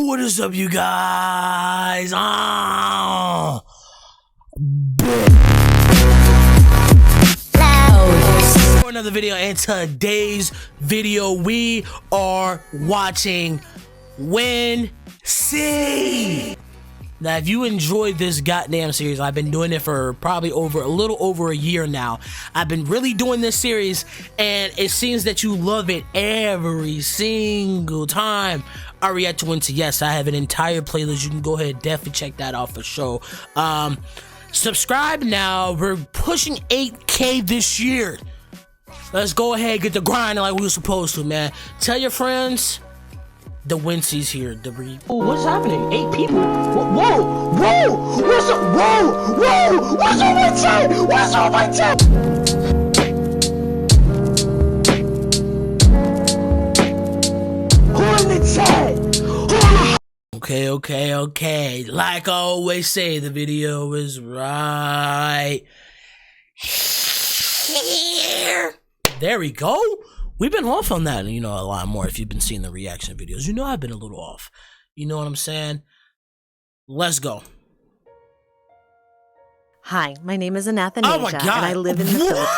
What is up, you guys? For another video, and today's video we are watching Wansee. Now, if you enjoyed this goddamn series, I've been doing it for probably a little over a year now. I've been really doing this series, and it seems that you love it every single time I react to Wansee. Yes, I have an entire playlist. You can go ahead and definitely check that out for sure. Subscribe now. We're pushing 8K this year. Let's go ahead and get the grind like we were supposed to, man. Tell your friends. The Wansee's here. Oh, what's happening? 8 people. Whoa! What's up? Whoa! What's on my chat? What's on my chat? Who in the chat? Okay. Like I always say, the video is right here. There we go. We've been off on that, a lot more. If you've been seeing the reaction videos, I've been a little off. You know what I'm saying? Let's go. Hi, my name is Anathanasia, Oh my God. and I live in the Philippines.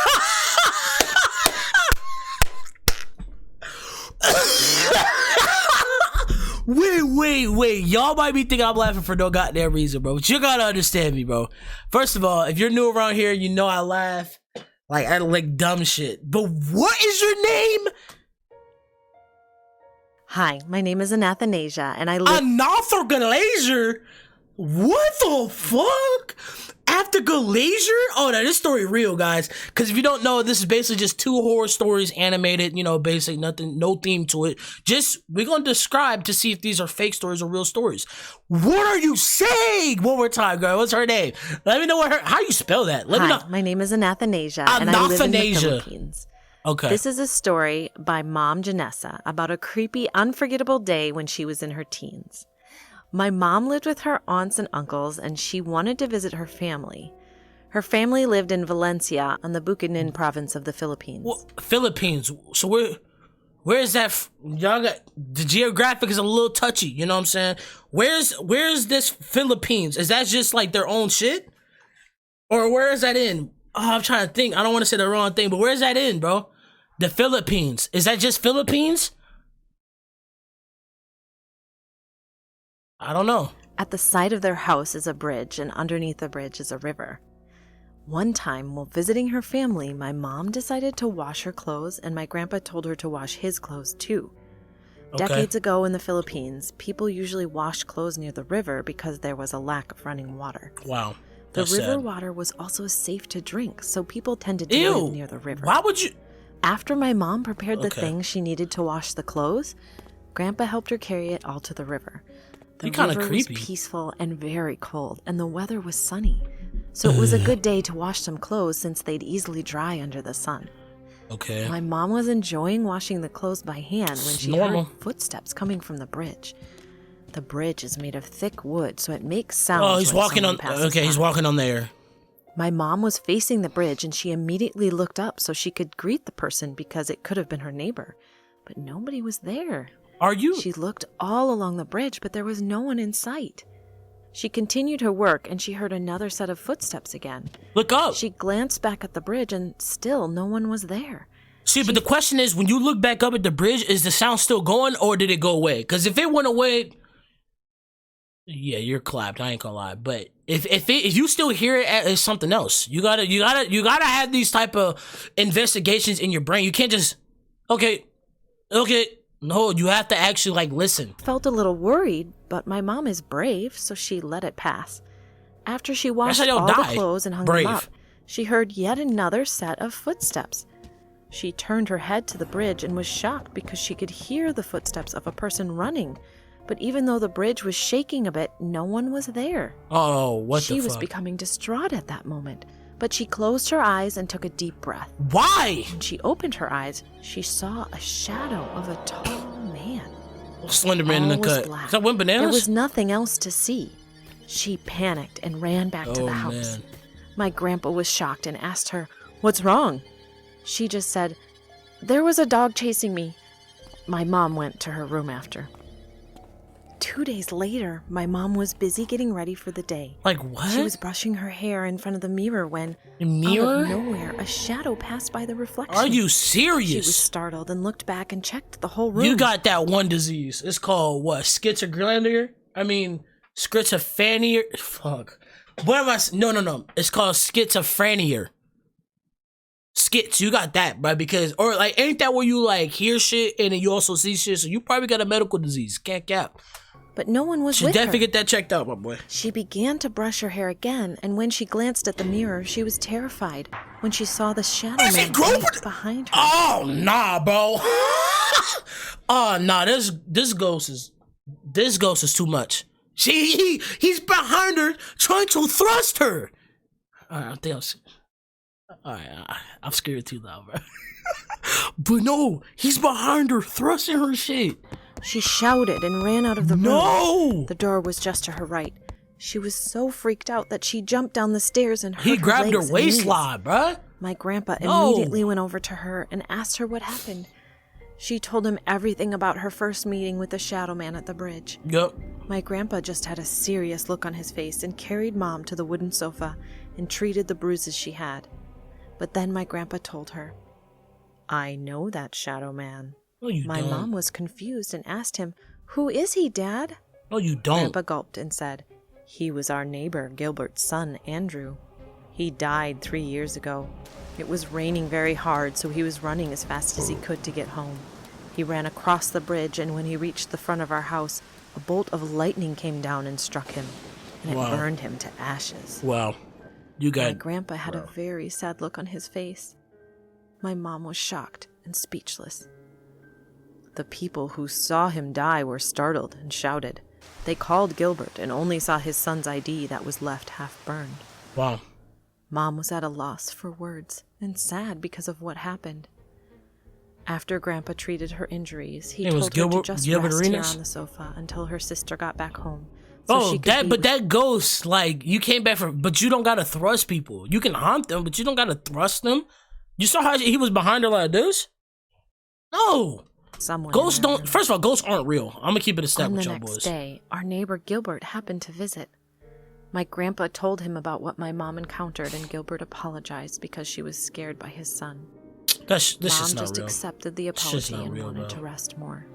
Wait. Y'all might be thinking I'm laughing for no goddamn reason, bro. But you gotta understand me, bro. First of all, if you're new around here, I laugh. I like dumb shit. But what is your name? Hi, my name is Anathanasia, and I live... Anathanasia? What the fuck? After Glacier? Oh, now this story real, guys. Because if you don't know, this is basically just 2 horror stories animated, basic, nothing, no theme to it. We're going to describe to see if these are fake stories or real stories. What are you saying? One more time, girl. What's her name? Let me know how you spell that. Let me know. My name is Anathanasia, and I live in the Philippines. Okay. This is a story by Mom Janessa about a creepy, unforgettable day when she was in her teens. My mom lived with her aunts and uncles, and she wanted to visit her family. Her family lived in Valencia on the Bukidnon province of the Philippines. Well, Philippines. So where is that? Y'all got the geographic is a little touchy. You know what I'm saying? Where's this Philippines? Is that just like their own shit, or where is that in? Oh, I'm trying to think. I don't want to say the wrong thing, but where is that in, bro? The Philippines. Is that just Philippines? I don't know. At the side of their house is a bridge, and underneath the bridge is a river. One time, while visiting her family, my mom decided to wash her clothes, and my grandpa told her to wash his clothes too. Okay. Decades ago in the Philippines, people usually washed clothes near the river because there was a lack of running water. Wow. The That's river sad. water was also safe to drink, so people tended to Ew. live near the river. Why would you? After my mom prepared the Okay. things she needed to wash the clothes, Grandpa helped her carry it all to the river. The You're kinda river was creepy. peaceful and very cold, and the weather was sunny. So it was a good day to wash some clothes since they'd easily dry under the sun. Okay. My mom was enjoying washing the clothes by hand when she Normal. heard footsteps coming from the bridge. The bridge is made of thick wood, so it makes sounds. Oh, he's when walking on. someone passes Okay, he's by. walking on there. My mom was facing the bridge, and she immediately looked up so she could greet the person because it could have been her neighbor. But nobody was there. Are you? She looked all along the bridge, but there was no one in sight. She continued her work, and she heard another set of footsteps again. Look up. She glanced back at the bridge, and still no one was there. See, but the question is, when you look back up at the bridge, is the sound still going, or did it go away? Because if it went away, yeah, you're clapped. I ain't gonna lie. But if you still hear it, it's something else. You gotta have these type of investigations in your brain. You can't just okay. No, you have to actually listen. Felt a little worried, but my mom is brave, so she let it pass. After she washed how y'all all die. the clothes and hung Brave. them up, she heard yet another set of footsteps. She turned her head to the bridge and was shocked because she could hear the footsteps of a person running. But even though the bridge was shaking a bit, no one was there. Oh, what the fuck? She was becoming distraught at that moment, but she closed her eyes and took a deep breath. Why? When she opened her eyes, she saw a shadow of a tall man. Slender Man in All the was cut. black. Is that one bananas? There was nothing else to see. She panicked and ran back to Oh, the house. man. My grandpa was shocked and asked her, "What's wrong?" She just said, "There was a dog chasing me." My mom went to her room after. 2 days later, my mom was busy getting ready for the day. Like what? She was brushing her hair in front of the mirror when, out of nowhere, a shadow passed by the reflection. Are you serious? She was startled and looked back and checked the whole room. You got that one disease. It's called what? Schizophrenia? Schizophrenia? Fuck. What am I? No. It's called schizophrenia. Skits, you got that, bro, because, or like, ain't that where you like hear shit and then you also see shit, so you probably got a medical disease, can't cap. But no one was Should with her. definitely get that checked out, my boy. She began to brush her hair again, and when she glanced at the mirror, she was terrified when she saw the shadow man right behind her. Oh, nah, bro. Oh, nah, this ghost is too much. He's behind her, trying to thrust her. Alright, I think I'm scared too loud, bro. But no, he's behind her, thrusting her shit. She shouted and ran out of the room. No! The door was just to her right. She was so freaked out that she jumped down the stairs and hurt He grabbed her her waistline, bruh. My grandpa immediately went over to her and asked her what happened. She told him everything about her first meeting with the shadow man at the bridge. Yup. My grandpa just had a serious look on his face and carried Mom to the wooden sofa and treated the bruises she had. But then my grandpa told her, "I know that shadow man." No, you My don't. mom was confused and asked him, "Who is he, Dad?" No, you don't. Grandpa gulped and said, "He was our neighbor, Gilbert's son, Andrew. He died 3 years ago. It was raining very hard, so he was running as fast as he could to get home. He ran across the bridge, and when he reached the front of our house, a bolt of lightning came down and struck him, and it burned him to ashes." Wow. You got... My grandpa had a very sad look on his face. My mom was shocked and speechless. The people who saw him die were startled and shouted. They called Gilbert and only saw his son's ID that was left half burned. Wow. Mom was at a loss for words and sad because of what happened. After Grandpa treated her injuries, he told her to just rest here on the sofa until her sister got back home. So that ghost, like, you came back from, but you don't gotta thrust people. You can haunt them, but you don't gotta thrust them. You saw how he was behind her like this? No. Ghosts don't, first of all, ghosts aren't real. I'm gonna keep it a step with y'all boys. On the next day, our neighbor Gilbert happened to visit. My grandpa told him about what my mom encountered, and Gilbert apologized because she was scared by his son. This Mom is not just real. accepted the apology and wanted to rest more.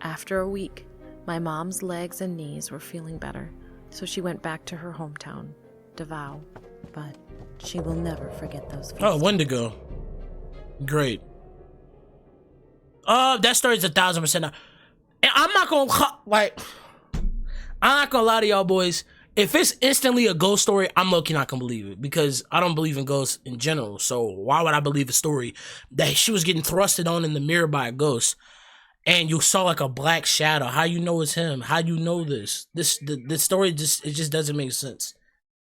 After a week, my mom's legs and knees were feeling better, so she went back to her hometown, Davao, but she will never forget those feelings. Oh, Wendigo. Great. That story's 1,000% now. And I'm not gonna lie to y'all boys. If it's instantly a ghost story, I'm low-key not gonna believe it because I don't believe in ghosts in general. So why would I believe a story that she was getting thrusted on in the mirror by a ghost and you saw like a black shadow? How you know it's him? How you know this? The story just doesn't make sense.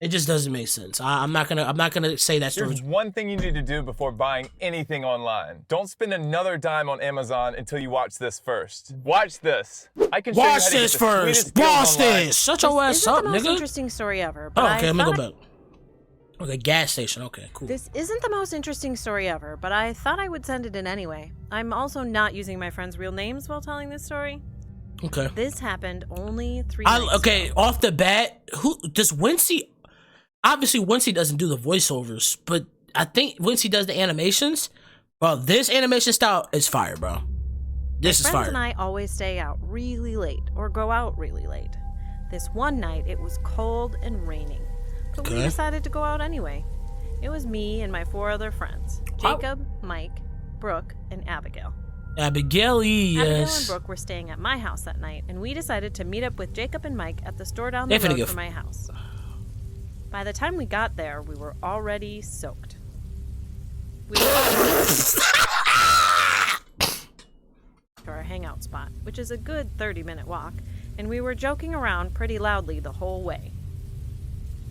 It just doesn't make sense. I'm not gonna say that story. There's one thing you need to do before buying anything online. Don't spend another dime on Amazon until you watch this first. Watch this. I can show you how to get the sweetest deals Watch online. this. Shut your ass up, This isn't the most nigga. interesting story ever. But Oh, okay, I'm gonna go back. Okay, gas station. Okay, cool. This isn't the most interesting story ever, but I thought I would send it in anyway. I'm also not using my friends' real names while telling this story. Okay. This happened only 3 nights Okay, ago. off the bat, who does Wansee? Obviously, Wansee doesn't do the voiceovers, but I think Wansee does the animations. Bro, this animation style is fire, bro. This is My friends fire. and I always stay out really late or go out really late. This one night, it was cold and raining, but we decided to go out anyway. It was me and my 4 other friends, Jacob, Mike, Brooke, and Abigail. Abigail, yes. Abigail and Brooke were staying at my house that night, and we decided to meet up with Jacob and Mike at the store down the road from my house. By the time we got there, we were already soaked. We were to our hangout spot, which is a good 30-minute walk, and we were joking around pretty loudly the whole way.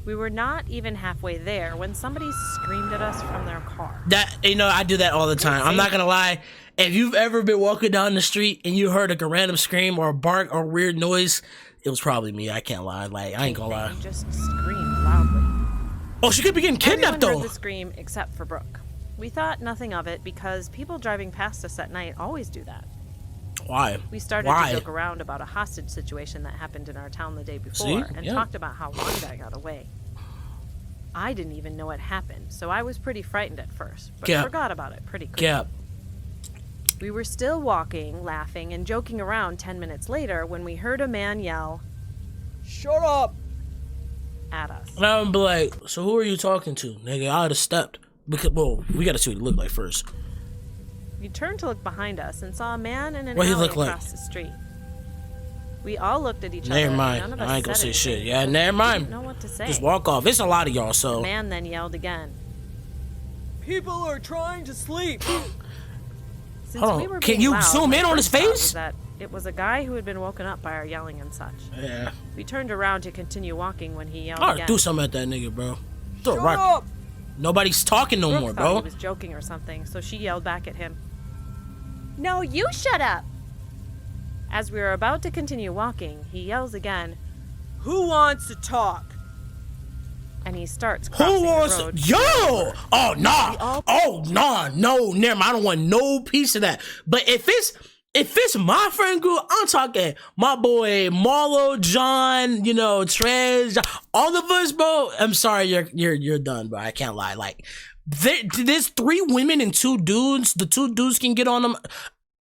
We were not even halfway there when somebody screamed at us from their car. I do that all the time. I'm not gonna lie. If you've ever been walking down the street and you heard like a random scream or a bark or weird noise, it was probably me. I can't lie. Like, I ain't gonna lie. They just screamed loudly. Oh, she could be getting kidnapped, Everyone though. heard the scream except for Brooke. We thought nothing of it because people driving past us at night always do that. Why? We started to joke around about a hostage situation that happened in our town the day before and talked about how one guy got away. I didn't even know it happened, so I was pretty frightened at first, but forgot about it pretty quickly. We were still walking, laughing, and joking around 10 minutes later when we heard a man yell, "Shut up!" at us. And I would be like, so who are you talking to? Nigga, I would have stepped. Because, well, we gotta see what he looked like first. We turned to look behind us and saw a man in an alley across the street. We all looked at each other. Never mind. I ain't gonna say shit. Yeah, never mind. Didn't know what to say. Just walk off. It's a lot of y'all, so. The man then yelled again. "People are trying to sleep." Since Hold on. we were Can being you loud, zoom in on his face? That it was a guy who had been woken up by our yelling and such. Yeah. We turned around to continue walking when he yelled Alright, again. do something at that nigga, bro. Shut up! Nobody's talking no Brooke more, thought bro. he was joking or something, so she yelled back at him, "No, you shut up!" As we were about to continue walking, he yells again, "Who wants to talk?" And he starts crossing the road. Yo! Oh, nah. Oh, nah. No, never mind. I don't want no piece of that. But if it's my friend group, I'm talking my boy Marlo, John, you know, Trez, all of us, bro. I'm sorry, you're done, bro. I can't lie. Like, there's 3 women and 2 dudes. The 2 dudes can get on them.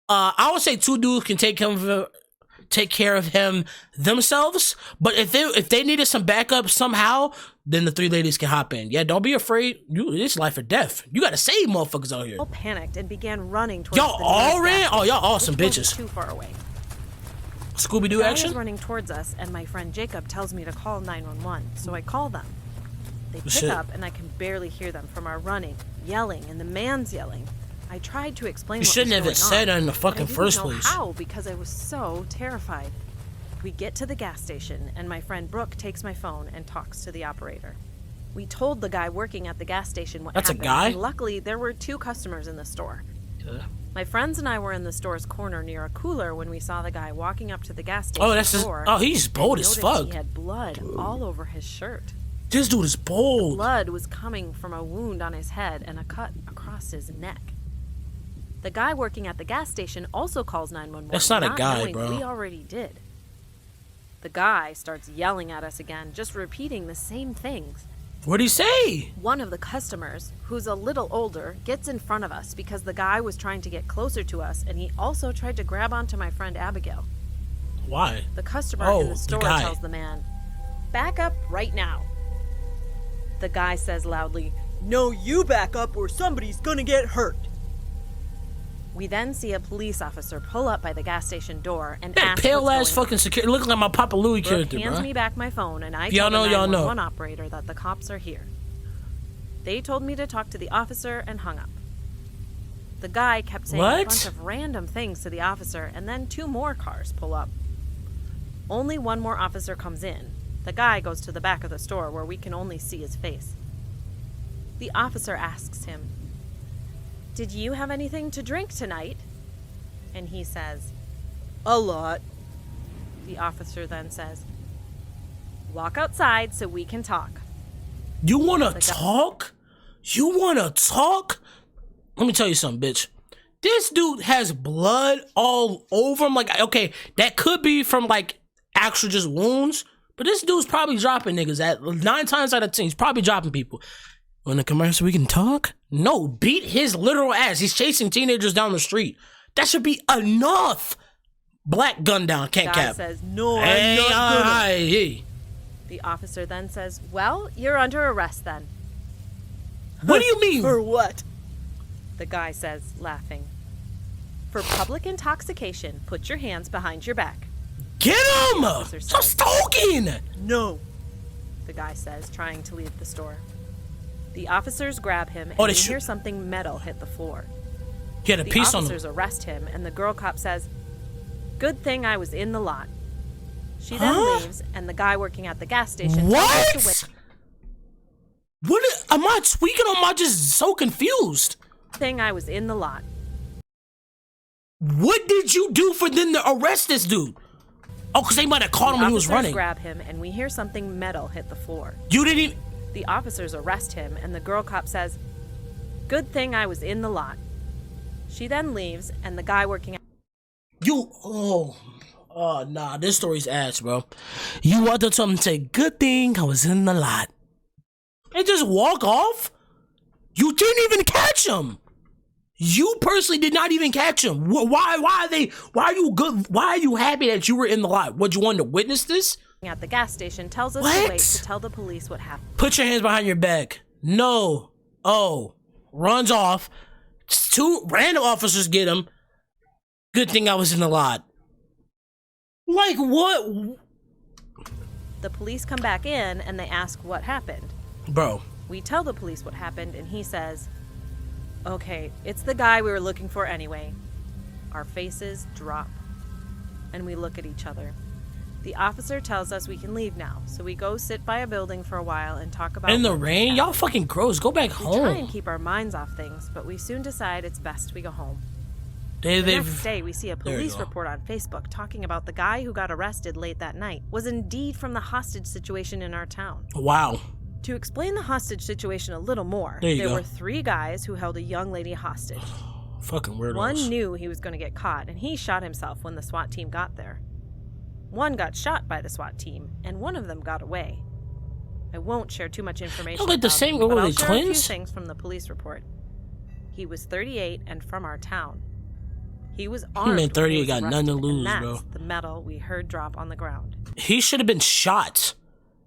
I would say 2 dudes can take care of him themselves. But if they needed some backup somehow, then the 3 ladies can hop in. Yeah, don't be afraid. It's life or death. You gotta save motherfuckers out here. All panicked and began running towards y'all all ran? Oh, y'all awesome bitches. Too far away. Scooby-Doo action? The guy is running towards us, and my friend Jacob tells me to call 911, so I call them. They pick up, and I can barely hear them from our running, yelling, and the man's yelling. I tried to explain what was going on. You shouldn't have said it in the fucking first place. I didn't know how, because I was so terrified. We get to the gas station, and my friend Brooke takes my phone and talks to the operator. We told the guy working at the gas station what happened. That's a guy? And luckily, there were 2 customers in the store. My friends and I were in the store's corner near a cooler when we saw the guy walking up to the gas station door. He's bold as fuck. He had blood all over his shirt. This dude is bold. The blood was coming from a wound on his head and a cut across his neck. The guy working at the gas station also calls 911. That's not a guy, bro. We already did. The guy starts yelling at us again, just repeating the same things. What'd he say? One of the customers, who's a little older, gets in front of us because the guy was trying to get closer to us, and he also tried to grab onto my friend Abigail. Why? The customer in the store tells the man, "Back up right now." The guy says loudly, "No, you back up or somebody's gonna get hurt." We then see a police officer pull up by the gas station door and ask pale ass fucking security, looking like my Papa Louie character, hands bro. me back my phone, and I tell the 911 operator that the cops are here. They told me to talk to the officer and hung up. The guy kept saying a bunch of random things to the officer, and then 2 more cars pull up. Only 1 more officer comes in. The guy goes to the back of the store where we can only see his face. The officer asks him, "Did you have anything to drink tonight?" And he says, "A lot." The officer then says, "Walk outside so we can talk." You wanna talk? You wanna talk? Let me tell you something, bitch. This dude has blood all over him. Like, okay, that could be from like actual just wounds, but this dude's probably dropping niggas. At 9 times out of 10, he's probably dropping people. On the commercial, we can talk? No, beat his literal ass. He's chasing teenagers down the street. That should be enough. Black gun down, can't cap. The guy says, "No, I'm not gonna." The officer then says, "Well, you're under arrest then." What do you mean? For what? The guy says, laughing. "For public intoxication, put your hands behind your back." Get him! Stop stalking! No, the guy says, trying to leave the store. The officers grab him, and we hear something metal hit the floor. Get a piece on him. The officers arrest him, and the girl cop says, "Good thing I was in the lot." She then leaves, and the guy working at the gas station... What? Am I tweaking or am I just so confused? Thing I was in the lot. What did you do for them to arrest this dude? Oh, because they might have caught him when he was running. The officers grab him, and we hear something metal hit the floor. You didn't even... The officers arrest him, and the girl cop says, "Good thing I was in the lot." She then leaves, and the guy working at... Oh, nah, this story's ass, bro. You walked up to him and say, good thing I was in the lot. And just walk off? You didn't even catch him. You personally did not even catch him. Why are you good? Why are you happy that you were in the lot? What, you wanted to witness this? At the gas station tells us to wait to tell the police what happened. Put your hands behind your back. No. Oh. Runs off. 2 random officers get him. Good thing I was in the lot. Like what? The police come back in and they ask what happened. Bro. We tell the police what happened and he says, okay, it's the guy we were looking for anyway. Our faces drop and we look at each other. The officer tells us we can leave now, so we go sit by a building for a while and talk about. In the rain? Y'all fucking gross. Go back home. We try and keep our minds off things, but we soon decide it's best we go home. The next day, we see a police report on Facebook talking about the guy who got arrested late that night was indeed from the hostage situation in our town. Wow. To explain the hostage situation a little more, there were 3 guys who held a young lady hostage. Fucking weirdos. One knew he was going to get caught, and he shot himself when the SWAT team got there. One got shot by the SWAT team, and one of them got away. I won't share too much information like the same, but I'll they share twins? a few things from the police report. He was 38 and from our town. He was armed. Man, 38 got nothing to arrested, lose, and that's bro. the metal we heard drop on the ground. He should have been shot.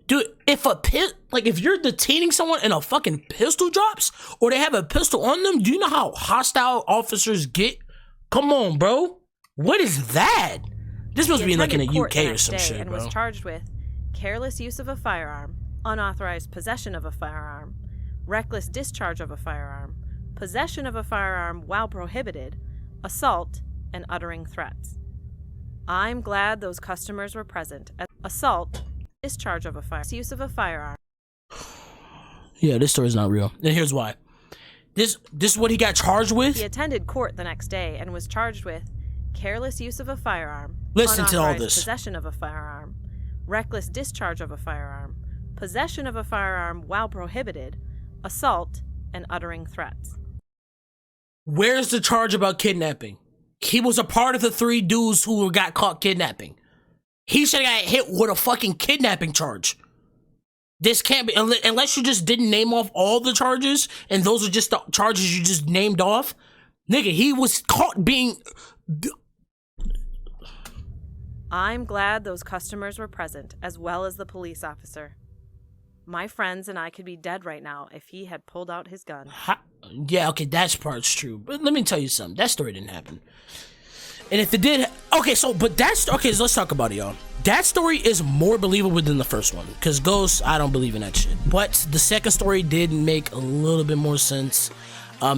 Dude, if you're detaining someone and a fucking pistol drops, or they have a pistol on them, do you know how hostile officers get? Come on, bro. What is that? This must be like in the UK or some shit, and bro. was charged with careless use of a firearm, unauthorized possession of a firearm, reckless discharge of a firearm, possession of a firearm while prohibited, assault, and uttering threats. I'm glad those customers were present. Assault, discharge of a firearm, use of a firearm. Yeah, this story's not real. And here's why. This is what he got charged with? He attended court the next day and was charged with careless use of a firearm, Listen to all this. Possession of a firearm, reckless discharge of a firearm, possession of a firearm while prohibited, assault, and uttering threats. Where's the charge about kidnapping? He was a part of the 3 dudes who got caught kidnapping. He should have got hit with a fucking kidnapping charge. This can't be, unless you just didn't name off all the charges, and those are just the charges you just named off. Nigga, he was caught being... I'm glad those customers were present, as well as the police officer. My friends and I could be dead right now if he had pulled out his gun. Yeah, okay, that part's true. But let me tell you something. That story didn't happen. And if it did... Okay, so let's talk about it, y'all. That story is more believable than the first one. Because ghosts, I don't believe in that shit. But the second story did make a little bit more sense.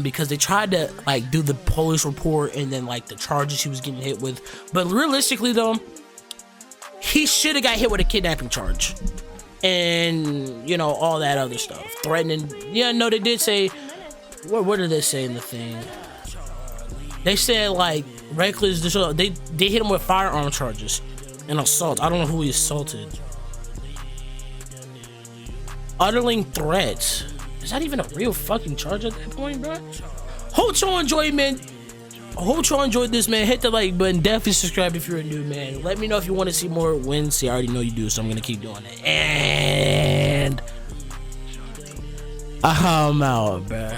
Because they tried to, like, do the police report and then, like, the charges he was getting hit with. But realistically, though, he should have got hit with a kidnapping charge. And, you know, all that other stuff. Threatening. Yeah, no, they did say... What did they say in the thing? They said, like, reckless... They hit him with firearm charges and assault. I don't know who he assaulted. Uttering threats. Is that even a real fucking charge at that point, bro? Hope y'all enjoyed, man. I hope y'all enjoyed this, man. Hit the like button. Definitely subscribe if you're a new man. Let me know if you want to see more Wansee. I already know you do, so I'm going to keep doing it. And I'm out, bro.